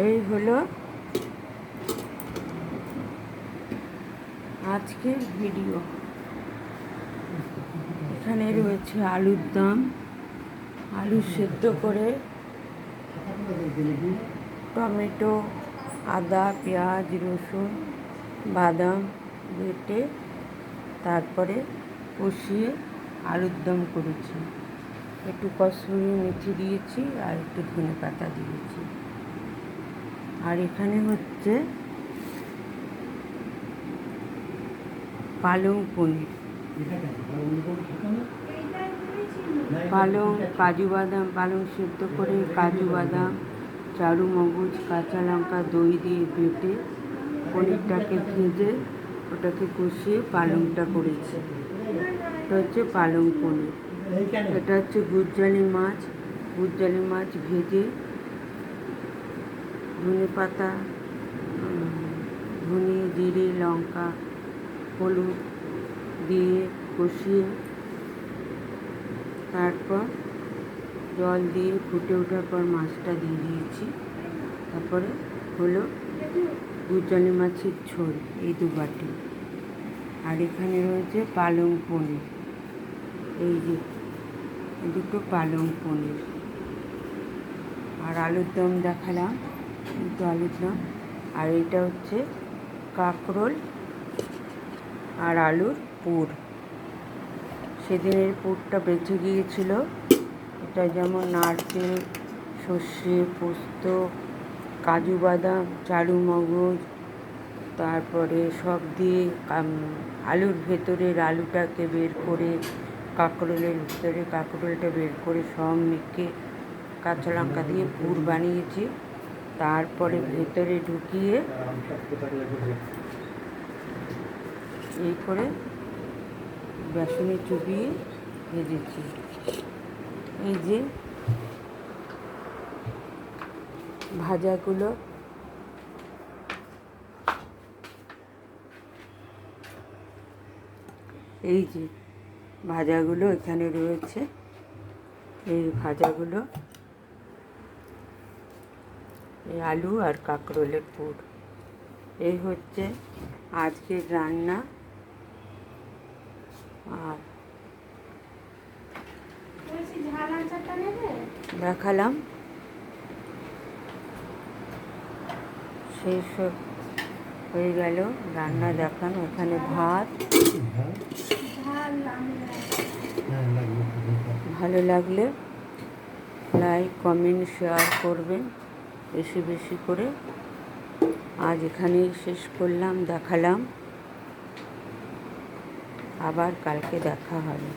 এই হলো আজকের ভিডিও। এখানে রয়েছে আলুর দম, আলু সেদ্ধ করে টমেটো, আদা, পেঁয়াজ, রসুন, বাদাম বেটে তারপরে কষিয়ে আলুর দম করেছি। একটু কসুরি মেথি দিয়েছি আর একটু ধনে পাতা দিয়েছি। আর এখানে হচ্ছে পালং পনির, পালং, কাজু বাদাম, পালং সেদ্ধ করে কাজু বাদাম, চারু মগজ, কাঁচা লঙ্কা, দই দিয়ে বেটে পনিরটাকে ভেজে ওটাকে কষিয়ে পালংটা করেছি। এটা হচ্ছে পালং পনির। এটা হচ্ছে গুজ্জালি মাছ, গুজ্জালি মাছ ভেজে ধনে পাতা, ধনে, জিরে, লঙ্কা, হলুদ দিয়ে কষিয়ে তারপর জল দিয়ে ফুটে ওঠার পর মাছটা দিয়ে দিয়েছি। তারপরে হলো গুজ্জালি মাছের ঝোল, এই 2 বাটি। আর এখানে রয়েছে পালং পনির, এই যে 2টো পালং পনির। আর আলুর দম দেখালাম, কিন্তু আলুর দম। আর এইটা হচ্ছে কাঁকরোল আর আলুর পুর। সেদিনের পুরটা বেঁচে গিয়েছিল। এটা যেমন নারকেল, সর্ষে, পোস্ত, কাজু বাদাম, চারু মগজ, তারপরে সব দিয়ে আলুর ভেতরের আলুটাকে বের করে, কাঁকরোলের ভিতরে কাঁকরোলটা বের করে সব মেখে কাঁচা লঙ্কা দিয়ে পুর বানিয়েছি। তারপরে ভেতরে ঢুকিয়ে এই করে বেসনে চুবিয়ে ভেজেছি। এই যে ভাজাগুলো, এই যে ভাজাগুলো এখানে রয়েছে। এই ভাজাগুলো, এই আলু আর কাঁকরোলের পুর। এই হচ্ছে আজকের রান্না। আর দেখালাম, শেষ হয়ে গেল রান্না দেখানো। এখানে ভাত। ভালো লাগলে লাইক, কমেন্ট, শেয়ার করবেন বেশি বেশি করে। আজ এখানেই শেষ করলাম, দেখালাম। আবার কালকে দেখা হবে।